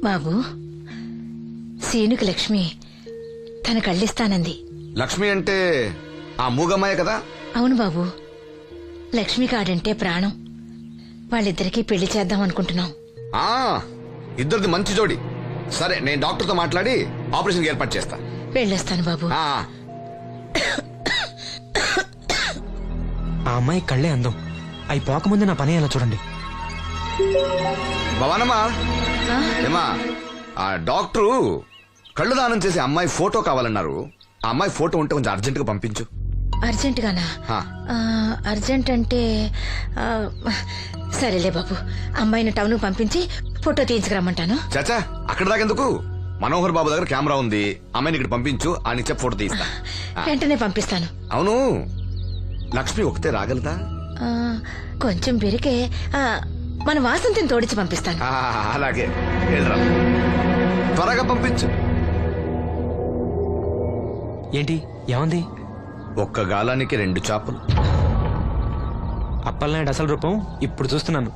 బాబు, సీనుకి లక్ష్మి తన కళ్ళిస్తానంది. లక్ష్మి అంటే ఆ మూగమ్మాయే కదా? అవును బాబు, లక్ష్మి కాడంటే ప్రాణం. వాళ్ళిద్దరికీ పెళ్లి చేద్దాం అనుకుంటున్నాం. ఇద్దరిది మంచి జోడి. సరే, నేను డాక్టర్తో మాట్లాడి ఆపరేషన్ ఏర్పాటు చేస్తా. వెళ్ళొస్తాను బాబు. ఆ అమ్మాయి కళ్ళే అందం. అవి పోకముందు నా పని ఎలా చూడండి. భవానమ్మా, ఏమా ఆ డాక్టరు కళ్ళు దానం చేసే అమ్మాయి ఫోటో కావాలన్నారు. ఆ అమ్మాయి ఫోటో ఉంటే కొంచెం అర్జెంట్ గా పంపించు. అర్జెంట్ గానా? అర్జెంట్ అంటే సరేలే బాబు, అమ్మాయిని టౌన్ పంపించి ఫోటో తీయించుకురమ్మంటాను. చాచా, అక్కడ దాకెందుకు? మనోహర్ బాబు దగ్గర కెమెరా ఉంది. అమ్మాయిని ఇక్కడ పంపించు, ఆయన చెప్పి ఫోటో తీస్తా. వెంటనే పంపిస్తాను. అవును, లక్ష్మి ఒకతే రాగలదా? కొంచెం పెరిగే మన వాసంతిని తోడిచి పంపిస్తాను. అలాగే, త్వరగా పంపించు. ఏంటి ఏమంది? ఒక్క గాలానికి 2 చేపలు. అప్పలనాయుడు అసలు రూపం ఇప్పుడు చూస్తున్నాను.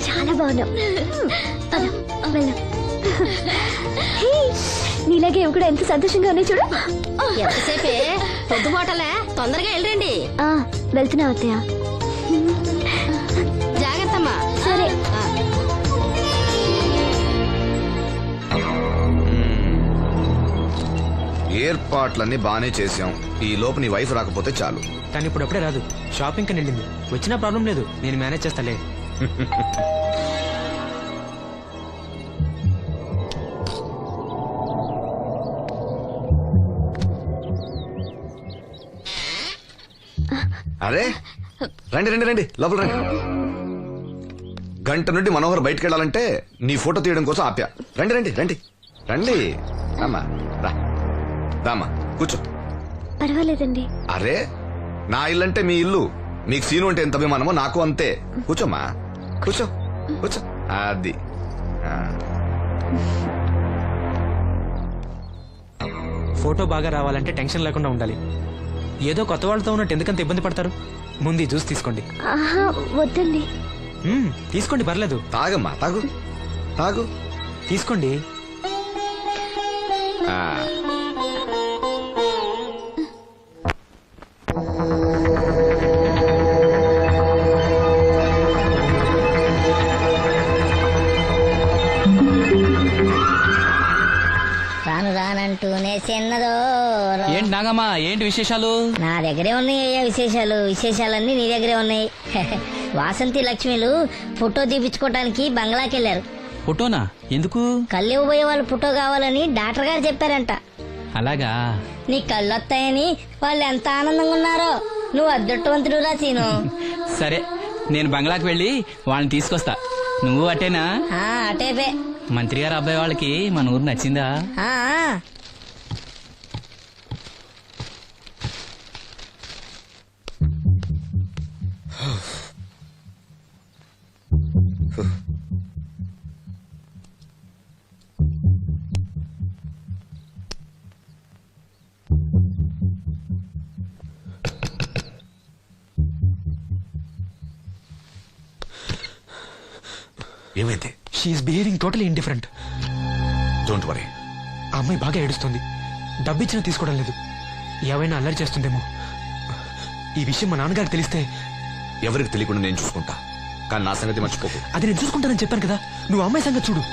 చాలా బాగున్నాం. నీలాగే కూడా ఎంత సంతోషంగా ఉన్నాయి చూడు. ఎంతసేపే పొద్దుబాటలే, తొందరగా వెళ్ళండి. వెళ్తున్నా అత్తయ్య. జాగ్రత్తమ్మా. సరే. ఏర్పాట్లన్నీ బానే చేసాం. ఈ లోపు నీ వైఫ్ రాకపోతే చాలు. కానీ ఇప్పుడు అప్పుడే రాదు, షాపింగ్ కని వెళ్ళింది. వచ్చినా ప్రాబ్లం లేదు, నేను మేనేజ్ చేస్తాలే. అరే, రండి రండి రండి, లోపల రండి. గంట నుండి మనోహర్ బయటకు వెళ్ళాలంటే నీ ఫోటో తీయడం కోసం ఆప్యా. రండి రండి రండి రండి. రామ్మా, రా రామ్మా, కూర్చో. పర్వాలేదండి. అరే, నా ఇల్లు అంటే మీ ఇల్లు. మీకు సీను అంటే ఎంత అభిమానమో నాకు అంతే. కూర్చోమ్మా, కూర్చో కూర్చో. అది ఫోటో బాగా రావాలంటే టెన్షన్ లేకుండా ఉండాలి. ఏదో కొత్త వాళ్ళతో ఉన్నట్టు ఎందుకంత ఇబ్బంది పడతారు? ముందు జ్యూస్ తీసుకోండి. వద్దండి. తీసుకోండి, పర్లేదు. తాగమ్మా, తాగు తాగు, తీసుకోండి. రాను రానంటూనే చిన్నదో. ఏంటి నాగమ్మా, ఏంటి విశేషాలు? నా దగ్గరే ఉన్నాయి అయ్యా విశేషాలు. విశేషాలన్నీ నీ దగ్గరే ఉన్నాయి. వాసంతి లక్ష్మిలు ఫోటో తీపించుకోవటానికి బంగ్లాకి వెళ్ళారు. ఫోటోనా? ఎందుకు? కళ్ళు ఇవ్వబోయే వాళ్ళు ఫోటో కావాలని డాక్టర్ గారు చెప్పారంట. అలాగా? నీ కళ్ళు వస్తాయని వాళ్ళు ఎంత ఆనందంగా ఉన్నారో. నువ్వు అదృష్టవంతుడు రా సీను. సరే, నేను బంగ్లాకి వెళ్ళి వాళ్ళని తీసుకొస్తా. నువ్వు అటేనా? అటేపే. మంత్రి గారు అబ్బాయి వాళ్ళకి మన ఊరు నచ్చిందా? ఏమైంది? She's behaving totally indifferent. Don't worry. ఆ అమ్మాయి బాగా ఏడుస్తుంది. డబ్బిచ్చినా తీసుకోవడం లేదు. ఏవైనా అల్లరి చేస్తుందేమో. ఈ విషయం మా నాన్నగారికి తెలిస్తే? ఎవరికి తెలియకుండా నేను చూసుకుంటా, కానీ నా సంగతి మర్చిపోకు. అది నేను చూసుకుంటానని చెప్పాను కదా, నువ్వు అమ్మాయి సంగతి చూడు.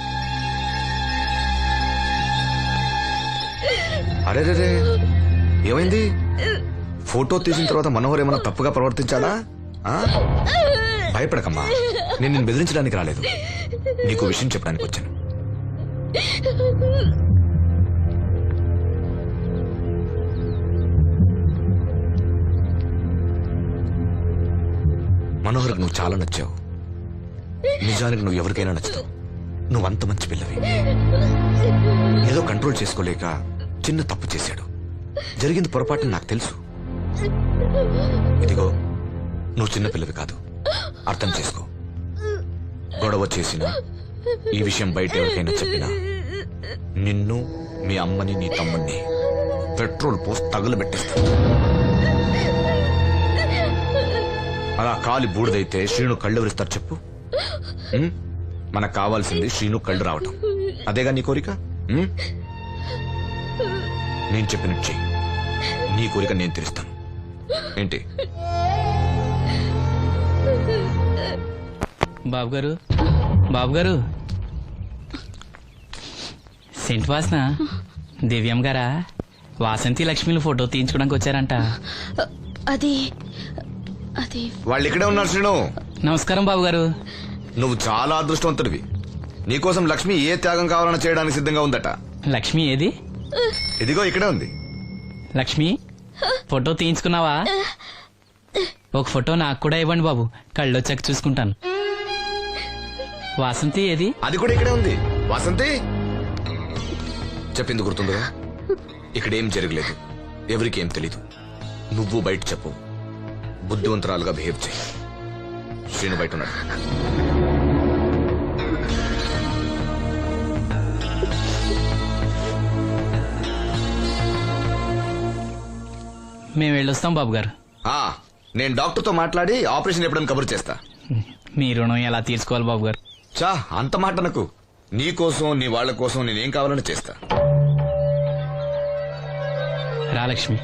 అరే రే, ఏమైంది? ఫోటో తీసిన తర్వాత మనోహర్ ఏమైనా తప్పుగా ప్రవర్తించాడా? భయపడకమ్మా, నేను నిన్ను బెదిరించడానికి రాలేదు, నీకు విషయం చెప్పడానికి వచ్చాను. మనోహర్కి నువ్వు చాలా నచ్చావు. నిజానికి నువ్వు ఎవరికైనా నచ్చుతావు. నువ్వంత మంచి పిల్లవి. ఏదో కంట్రోల్ చేసుకోలేక చిన్న తప్పు చేశాడు. జరిగింది పొరపాటుని నాకు తెలుసు. ఇదిగో, నువ్వు చిన్న పిల్లవి కాదు, అర్థం చేసుకో. గొడవ చేసినా, ఈ విషయం బయట ఎవరికైనా చెప్పినా నిన్ను, మీ అమ్మని, నీ తమ్ముణ్ణి పెట్రోల్ పోసి తగులబెట్టేస్తా. అలా కాలి బూడిదైతే శ్రీను కళ్ళు ఎవరిస్తారు చెప్పు? మనకు కావాల్సింది శ్రీను కళ్ళు రావటం. అదేగా నీ కోరిక? నేను చెప్పినట్టు చెయ్యి, నీ కోరిక నేను తీరుస్తాను. ఏంటి? బాబు గారు, బాబు గారు, సెంట్ వాసన దివ్యం గారా? వాసంతి లక్ష్మిలు ఫోటో తీయించుకోవడానికి వచ్చారంట. అది అది వాళ్ళు ఇక్కడే ఉన్నారు శ్రీను. నమస్కారం బాబు గారు. నువ్వు చాలా అదృష్టవంతుడివి. నీకోసం లక్ష్మి ఏ త్యాగం కావాలన్నా చేయడానికి సిద్ధంగా ఉందట. లక్ష్మి ఏది? ఇదిగో ఇక్కడే ఉంది. లక్ష్మి, ఫోటో తీయించుకున్నావా? ఒక ఫోటో నాకు కూడా ఇవ్వండి బాబు, కళ్ళు వచ్చాక చూసుకుంటాను. వాసంతి ఏది? అది కూడా ఇక్కడే ఉంది. వాసంతి చెప్పింది గుర్తుందిగా? ఇక్కడేం జరగలేదు, ఎవరికేం తెలీదు. నువ్వు బయట చెప్పు, బుద్ధివంతరాలుగా బిహేవ్ చేయి. శ్రీను బయట ఉన్నాడు. మేము వెళ్ళొస్తాం బాబు గారు. నేను డాక్టర్తో మాట్లాడి ఆపరేషన్ ఎప్పుడని కబురు చేస్తా. మీ రుణం ఎలా తీర్చుకోవాలి బాబు గారు? చా అంత మాట నాకు. నీ కోసం నీ వాళ్ళ కోసం నేనేం కావాలని చేస్తా. రా లక్ష్మి.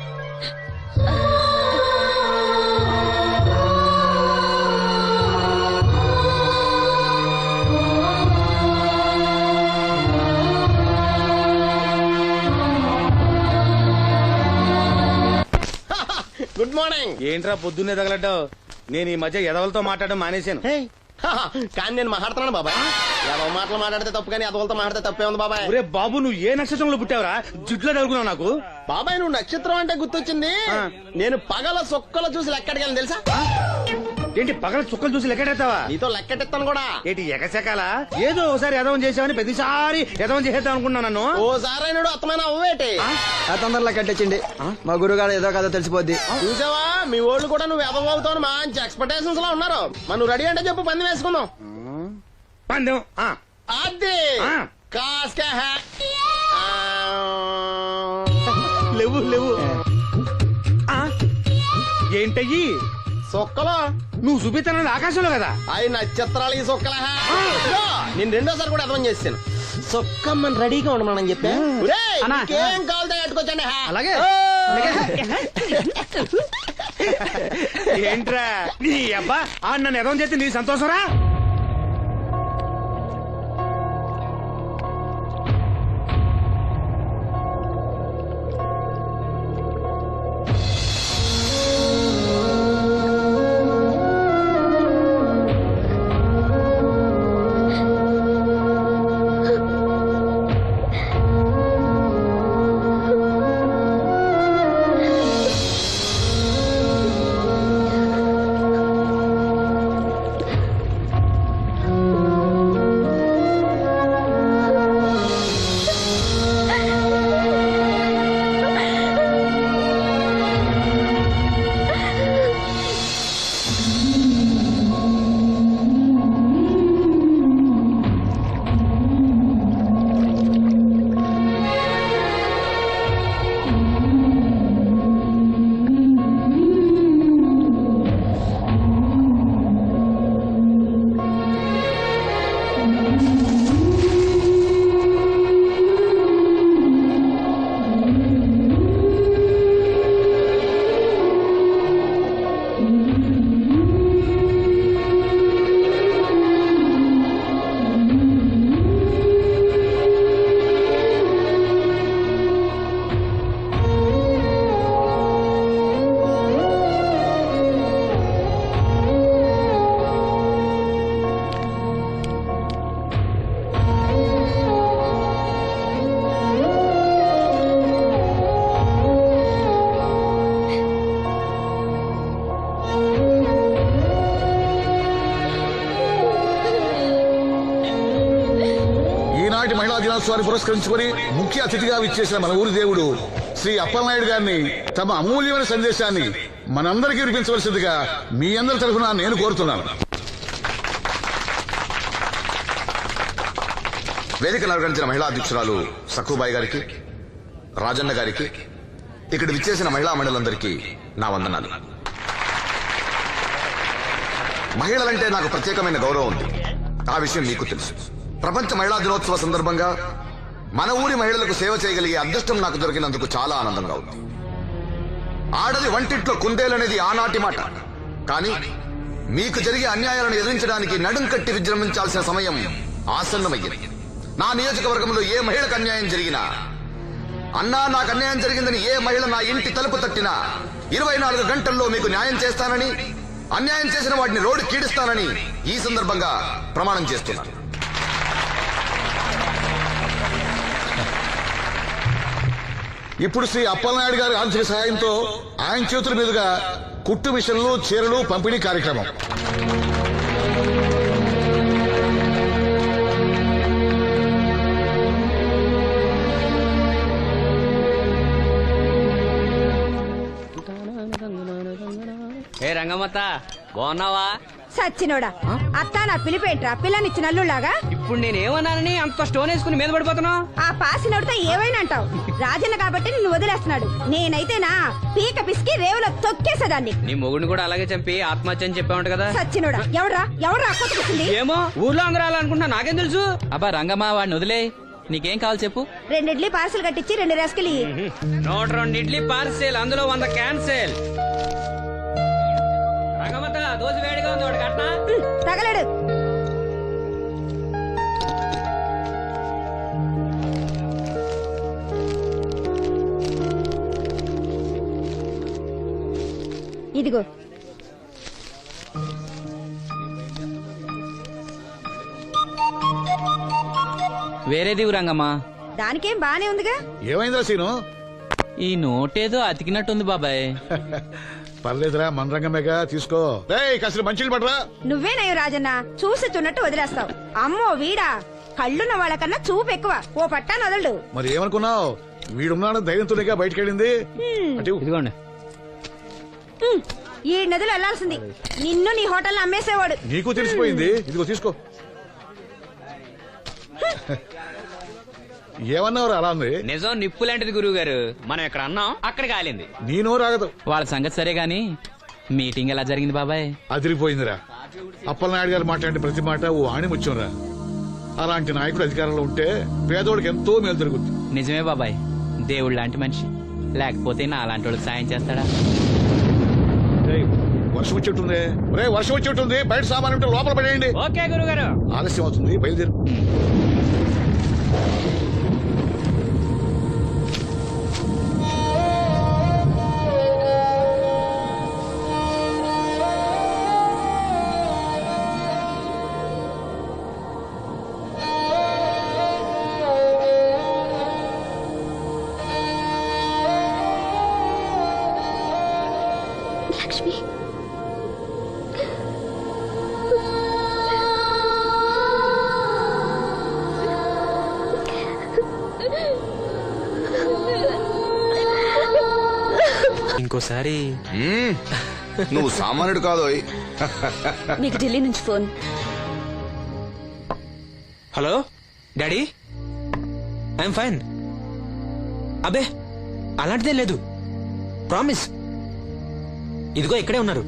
Good morning. ఏంట్రా పొద్దున్నే తగలడ్డావు? నేను ఈ మధ్య ఎదవలతో మాట్లాడడం మానేశాను. కానీ నేను మాట్లాడుతున్నాను బాబాయ్. ఎవరి మాటలు మాట్లాడితే తప్పు, కానీ అదవలతో మాట్లాడితే తప్పే ఉంది బాబాయ్. ఒరే బాబు, నువ్వు ఏ నక్షత్రంలో పుట్టావురా? జుట్లో తగులుకున్నావు నాకు. బాబాయ్ నువ్వు నక్షత్రం అంటే గుర్తొచ్చింది. నేను పగల సొక్కలు చూసి లెక్కడికెళ్ళను తెలుసా? ఏంటి పగల చుక్కలు చూసి లెక్కెడతావా? నీతో లెక్కెట్టిస్తాను కూడా. ఏంటి ఎగసెకాల? ఏదో ఒకసారి ఎదవం చేసావని ప్రతిసారి ఎదవం చేసేద్దాం అనుకున్నా నన్ను. ఓసారి నువ్వు అత్తమైన అవ్వేటి తొందరలో కట్టించండి. మా గురుగారు ఏదో కథ తెలిసిపోద్ది. చూసావా, మీ ఓళ్ళు కూడా నువ్వు ఎదవవుతావు మంచి ఎక్స్పెక్టేషన్స్ లో ఉన్నారు. మరి నువ్వు రెడీ అంటే చెప్పు, పంది వేసుకుందాం. పందెం అది కాస్కా లేవు లేవు. ఏంటయ్యి సొక్కలో నువ్వు చూపిస్తానది ఆకాశంలో కదా? అవి నక్షత్రాలు ఈ సొక్కల. నేను రెండోసారి కూడా అర్థం చేశాను. సొక్కమ్మని రెడీగా ఉండమని చెప్పా. ఏం కావాలితే కట్టుకోవచ్చండి. అలాగే. ఏంట్రా నీ అబ్బా నన్ను ఎదవం చేస్తే నీ సంతోషరా? మహిళా దినోత్సవాన్ని పురస్కరించుకుని ముఖ్య అతిథిగా విచ్చేసిన మన ఊరి దేవుడు శ్రీ అప్పలనాయుడు గారిని తమ అమూల్యమైన సందేశాన్ని మనందరికీ వినిపించవలసిందిగా మీ అందరి తరఫున నేను కోరుతున్నాను. వేదికను అలంకరించిన మహిళా అధ్యక్షురాలు సక్కుబాయి గారికి, రాజన్న గారికి, ఇక్కడ విచ్చేసిన మహిళా మండలందరికీ నా వందనాలు. మహిళలంటే నాకు ప్రత్యేకమైన గౌరవం ఉంది. ఆ విషయం మీకు తెలుసు. ప్రపంచ మహిళా దినోత్సవ సందర్భంగా మన ఊరి మహిళలకు సేవ చేయగలిగే అదృష్టం నాకు దొరికినందుకు చాలా ఆనందంగా ఉంది. ఆడది వంటింట్లో కుందేలనేది ఆనాటి మాట. కానీ మీకు జరిగే అన్యాయాలను ఎదిరించడానికి నడుం కట్టి విజృంభించాల్సిన సమయం ఆసన్నమయ్యింది. నా నియోజకవర్గంలో ఏ మహిళకు అన్యాయం జరిగినా, అన్నా నాకు అన్యాయం జరిగిందని ఏ మహిళ నా ఇంటి తలుపు తట్టినా 24 గంటల్లో మీకు న్యాయం చేస్తానని, అన్యాయం చేసిన వాటిని రోడ్డు కీడిస్తానని ఈ సందర్భంగా ప్రమాణం చేస్తున్నాను. ఇప్పుడు శ్రీ అప్పలనాయుడు గారి ఆర్థిక సహాయంతో ఆయన చేతుల మీదుగా కుట్టు మిషన్లు, చీరలు పంపిణీ కార్యక్రమం. ఏ రంగమ్మత్త బాగున్నావా? సచ్చినోడా, అత్త నా పిలిపేంట్రా పిల్లనిచ్చి నల్లులాగా. ఇప్పుడు నేనేమన్నానని అంత స్టోన్ వేసుకుని మీద పడిపోతున్నావు? ఆ పాసినోడితో ఏవైనా అంటావు. రాజన్న కాబట్టి నిన్ను వదిలేస్తున్నాడు. నేనైతేనా పీక పిసికి రేవులో తొక్కేసేదాన్ని. నీ మొగుడిని కూడా అలాగే చంపి ఆత్మహత్య అని చెప్పావంట కదా. సచ్చినోడా, ఎవడ్రా కొట్టుకొచ్చింది? ఏమో ఊర్లో అందరూ అలా అనుకుంటున్నా, నాకేం తెలుసు. అబ్బా రంగమ్మ, వాడిని వదిలే. నీకేం కావాలి చెప్పు. 2 ఇడ్లీ పార్సల్ కట్టించి 2 రసకలి. 102 ఇడ్లీ పార్సెల్, అందులో 100 క్యాన్సెల్. రంగమ్మత దోశ వేడిగా ఉంది, ఒకటి కట్నా? తగలడు. ఇదిగో. వేరేది రంగమ్మా. దానికేం బానే ఉందిగా. ఏమైందా సీను? ఈ నోటేదో అతికినట్టుంది బాబాయ్. పర్లేదురా, మన రంగమేగా, తీసుకో. కాసిన మంచిలు పడరా. నువ్వేనయ్యో రాజన్న, చూసి చున్నట్టు వదిలేస్తావు. అమ్మో వీడా, కళ్ళున్న వాళ్ళకన్నా చూపు ఎక్కువ. ఓ పట్టాను వదలడు. మరి ఏమనుకున్నావు? వీడున్నాడు ధైర్యంతోనేగా బయటకెళ్ళింది. ఇదిగోండి. ఈ నదులు వెళ్లాల్సింది. నిన్ను నీ హోటల్ అమ్మేసేవాడు. నీకు తెలిసిపోయింది. ఇదిగో తీసుకో. ఏమన్నావు అలా ఉంది? నిజం నిప్పు లాంటిది గురువు గారు. మనం ఎక్కడ అన్నాం అక్కడ కాలింది. నీ నోరు ఆగదు. వాళ్ళ సంగతి సరే గాని మీటింగ్ ఎలా జరిగింది బాబాయ్? అదిరిపోయిందిరా. అప్పలనాయుడు గారు మాట్లాడిన ప్రతి మాట ఓ ఆణిముత్యంరా. అలాంటి నాయకుడు అధికారంలో ఉంటే పేదోడికి ఎంతో మేలు జరుగుతుంది. నిజమే బాబాయ్, దేవుడు లాంటి మనిషి. లేకపోతే నా అలాంటి వాళ్ళకి సాయం చేస్తాడా? వర్షం వచ్చేట్టుంది. వర్షం వచ్చేట్టుంది. బయట సామాన్ ఉంటే లోపల పడేయండి. ఓకే గురువు గారు. ఆలస్యం అవుతుంది, బయలుదేరు. లక్ష్మి, ఇంకోసారి నువ్వు సామాన్యుడు కాదోయ్. మీకు ఢిల్లీ నుంచి phone. Hello daddy, I'm fine. అబే అలాంటిదే లేదు, ప్రామిస్. ఇదిగో ఇక్కడే ఉన్నారు,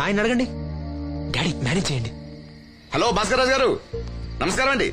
ఆయన అడగండి. డాడీ మేనేజ్ చేయండి. హలో భాస్కర్ రాజు గారు, నమస్కారం అండి.